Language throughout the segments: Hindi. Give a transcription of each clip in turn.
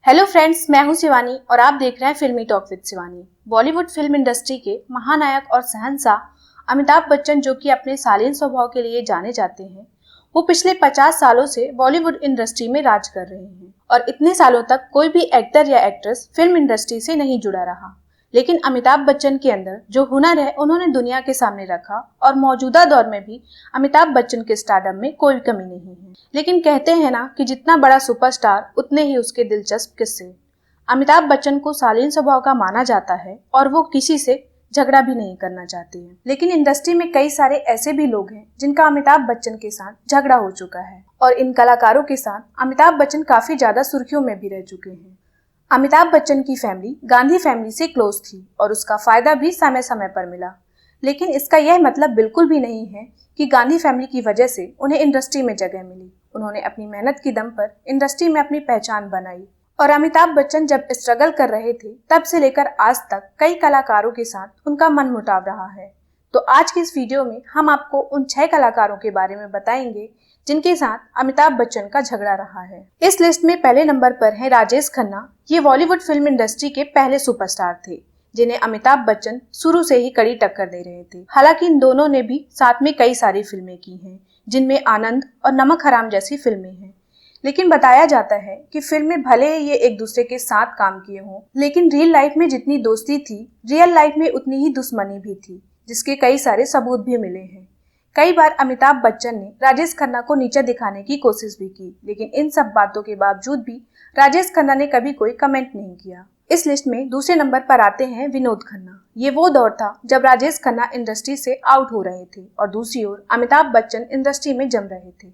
हेलो फ्रेंड्स, मैं हूं शिवानी और आप देख रहे हैं फिल्मी talk with Shivani. Bollywood film industry के महानायक और शहंशाह अमिताभ बच्चन, जो कि अपने शालीन स्वभाव के लिए जाने जाते हैं, वो पिछले 50 सालों से बॉलीवुड इंडस्ट्री में राज कर रहे हैं और इतने सालों तक कोई भी एक्टर या एक्ट्रेस फिल्म इंडस्ट्री से नहीं जुड़ा रहा। लेकिन अमिताभ बच्चन के अंदर जो हुनर है उन्होंने दुनिया के सामने रखा और मौजूदा दौर में भी अमिताभ बच्चन के स्टारडम में कोई कमी नहीं है। लेकिन कहते हैं ना कि जितना बड़ा सुपरस्टार उतने ही उसके दिलचस्प किस्से। अमिताभ बच्चन को शालीन स्वभाव का माना जाता है और वो किसी से झगड़ा भी नहीं करना चाहते हैं। लेकिन इंडस्ट्री में कई सारे ऐसे भी लोग हैं जिनका अमिताभ बच्चन के साथ झगड़ा हो चुका है और इन कलाकारों के साथ अमिताभ बच्चन काफी ज्यादा सुर्खियों में भी रह चुके हैं। अमिताभ बच्चन की फैमिली गांधी फैमिली से क्लोज थी और उसका फायदा भी समय समय पर मिला। लेकिन इसका यह मतलब बिल्कुल भी नहीं है कि गांधी फैमिली की वजह से उन्हें इंडस्ट्री में जगह मिली। उन्होंने अपनी मेहनत की दम पर इंडस्ट्री में अपनी पहचान बनाई और अमिताभ बच्चन जब स्ट्रगल कर रहे थे तब से लेकर आज तक कई कलाकारों के साथ उनका मनमुटाव रहा है। तो आज की इस वीडियो में हम आपको उन 6 कलाकारों के बारे में बताएंगे जिनके साथ अमिताभ बच्चन का झगड़ा रहा है। इस लिस्ट में पहले नंबर पर है राजेश खन्ना। ये बॉलीवुड फिल्म इंडस्ट्री के पहले सुपरस्टार थे जिन्हें अमिताभ बच्चन शुरू से ही कड़ी टक्कर दे रहे थे। हालांकि इन दोनों ने भी साथ में कई सारी फिल्में की हैं, जिनमें आनंद और नमक हराम जैसी फिल्में हैं। लेकिन बताया जाता है कि फिल्म में भले ही ये एक दूसरे के साथ काम किए हों, लेकिन रियल लाइफ में जितनी दोस्ती थी, रियल लाइफ में उतनी ही दुश्मनी भी थी, जिसके कई सारे सबूत भी मिले हैं। कई बार अमिताभ बच्चन ने राजेश खन्ना को नीचा दिखाने की कोशिश भी की, लेकिन इन सब बातों के बावजूद भी राजेश खन्ना ने कभी कोई कमेंट नहीं किया। इस लिस्ट में दूसरे नंबर पर आते हैं विनोद खन्ना। ये वो दौर था जब राजेश खन्ना इंडस्ट्री से आउट हो रहे थे और दूसरी ओर अमिताभ बच्चन इंडस्ट्री में जम रहे थे।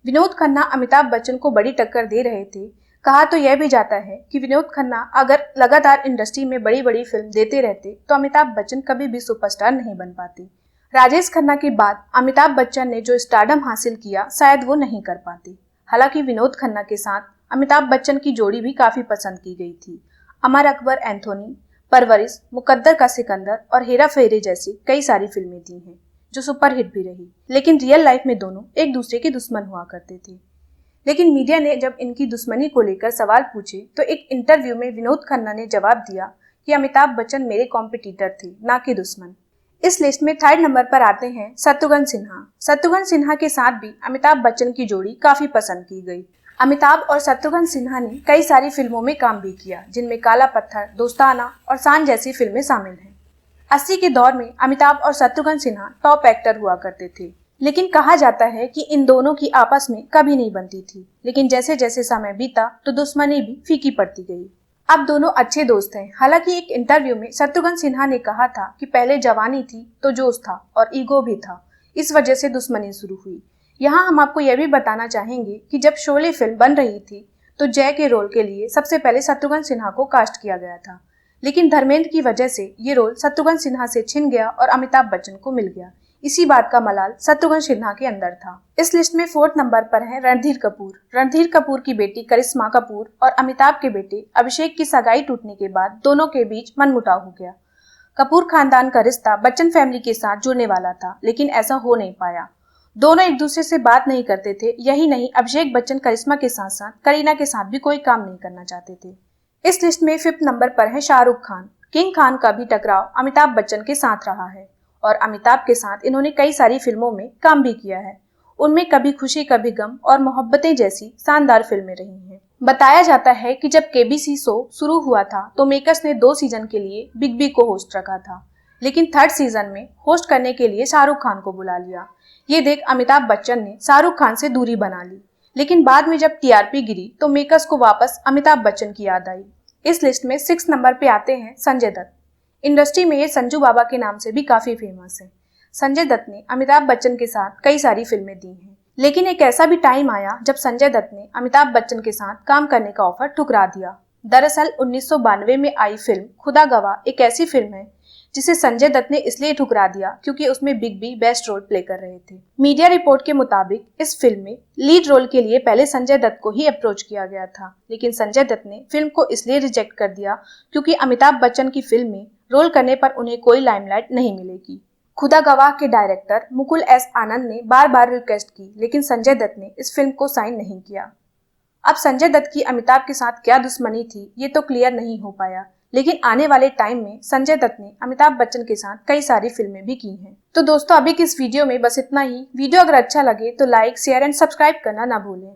विनोद खन्ना अमिताभ बच्चन को बड़ी टक्कर दे रहे थे। कहा तो यह भी जाता है कि विनोद खन्ना अगर लगातार इंडस्ट्री में बड़ी बड़ी फिल्म देते रहते तो अमिताभ बच्चन कभी भी सुपरस्टार नहीं बन पाते। राजेश खन्ना के बाद अमिताभ बच्चन ने जो स्टारडम हासिल किया शायद वो नहीं कर पाते। हालांकि विनोद खन्ना के साथ अमिताभ बच्चन की जोड़ी भी काफी पसंद की गई थी। अमर अकबर एंथोनी, परवरिश, मुकद्दर का सिकंदर और हेरा फेरी जैसी कई सारी फिल्में दी हैं जो सुपरहिट भी रही। लेकिन रियल लाइफ में दोनों एक दूसरे के दुश्मन हुआ करते थे। लेकिन मीडिया ने जब इनकी दुश्मनी को लेकर सवाल पूछे तो एक इंटरव्यू में विनोद खन्ना ने जवाब दिया कि अमिताभ बच्चन मेरे कॉम्पिटिटर थे, ना कि दुश्मन। इस लिस्ट में थर्ड नंबर पर आते हैं शत्रुघ्न सिन्हा। शत्रुघ्न सिन्हा के साथ भी अमिताभ बच्चन की जोड़ी काफी पसंद की गई। अमिताभ और शत्रुघ्न सिन्हा ने कई सारी फिल्मों में काम भी किया, जिनमें काला पत्थर, दोस्ताना और शान जैसी फिल्में शामिल हैं। 80 के दौर में अमिताभ और शत्रुघ्न सिन्हा टॉप एक्टर हुआ करते थे। लेकिन कहा जाता है कि इन दोनों की आपस में कभी नहीं बनती थी। लेकिन जैसे जैसे समय बीता तो दुश्मनी भी फीकी पड़ती गई। अब दोनों अच्छे दोस्त हैं। हालांकि एक इंटरव्यू में शत्रुघ्न सिन्हा ने कहा था कि पहले जवानी थी तो जोश था और ईगो भी था, इस वजह से दुश्मनी शुरू हुई। यहाँ हम आपको यह भी बताना चाहेंगे कि जब शोले फिल्म बन रही थी तो जय के रोल के लिए सबसे पहले शत्रुघ्न सिन्हा को कास्ट किया गया था। लेकिन धर्मेंद्र की वजह से ये रोल शत्रुघ्न सिन्हा से छिन गया और अमिताभ बच्चन को मिल गया। इसी बात का मलाल शत्रुघ्न सिन्हा के अंदर था। इस लिस्ट में फोर्थ नंबर पर है रणधीर कपूर। रणधीर कपूर की बेटी करिश्मा कपूर और अमिताभ के बेटे अभिषेक की सगाई टूटने के बाद दोनों के बीच मनमुटाव हो गया। कपूर खानदान का रिश्ता बच्चन फैमिली के साथ जुड़ने वाला था, लेकिन ऐसा हो नहीं पाया। दोनों एक दूसरे से बात नहीं करते थे। यही नहीं, अभिषेक बच्चन करिश्मा के साथ साथ करीना के साथ भी कोई काम नहीं करना चाहते थे। इस लिस्ट में फिफ्थ नंबर पर है शाहरुख खान। किंग खान का भी टकराव अमिताभ बच्चन के साथ रहा है और अमिताभ के साथ इन्होंने कई सारी फिल्मों में काम भी किया है। उनमें कभी खुशी कभी गम और मोहब्बतें जैसी शानदार फिल्में रही हैं। बताया जाता है कि जब केबीसी शो शुरू हुआ था तो मेकर्स ने 2 सीजन के लिए बिग बी को होस्ट रखा था, लेकिन थर्ड सीजन में होस्ट करने के लिए शाहरुख खान को बुला लिया। ये देख अमिताभ बच्चन ने शाहरुख खान से दूरी बना ली। लेकिन बाद में जब टीआरपी गिरी तो मेकर्स को वापस अमिताभ बच्चन की याद आई। इस लिस्ट में 6 नंबर पे आते हैं संजय दत्त। इंडस्ट्री में ये संजू बाबा के नाम से भी काफी फेमस है। संजय दत्त ने अमिताभ बच्चन के साथ कई सारी फिल्में दी हैं। लेकिन एक ऐसा भी टाइम आया जब संजय दत्त ने अमिताभ बच्चन के साथ काम करने का ऑफर ठुकरा दिया। दरअसल 1992 में आई फिल्म खुदा गवाह एक ऐसी फिल्म है जिसे संजय दत्त ने इसलिए ठुकरा दिया क्योंकि उसमें big B best role play कर रहे थे। मीडिया रिपोर्ट के मुताबिक इस फिल्म में लीड रोल के लिए पहले संजय दत्त को ही अप्रोच किया गया था, लेकिन संजय दत्त ने फिल्म को इसलिए रिजेक्ट कर दिया क्योंकि अमिताभ बच्चन की फिल्म में रोल करने पर उन्हें कोई लाइमलाइट नहीं मिलेगी। खुदा गवाह के डायरेक्टर मुकुल एस आनंद ने बार बार रिक्वेस्ट की, लेकिन संजय दत्त ने इस फिल्म को साइन नहीं किया। अब संजय दत्त की अमिताभ के साथ क्या दुश्मनी थी ये तो क्लियर नहीं हो पाया, लेकिन आने वाले टाइम में संजय दत्त ने अमिताभ बच्चन के साथ कई सारी फिल्में भी की हैं। तो दोस्तों अभी की इस वीडियो में बस इतना ही। वीडियो अगर अच्छा लगे तो लाइक, शेयर एंड सब्सक्राइब करना ना भूलें।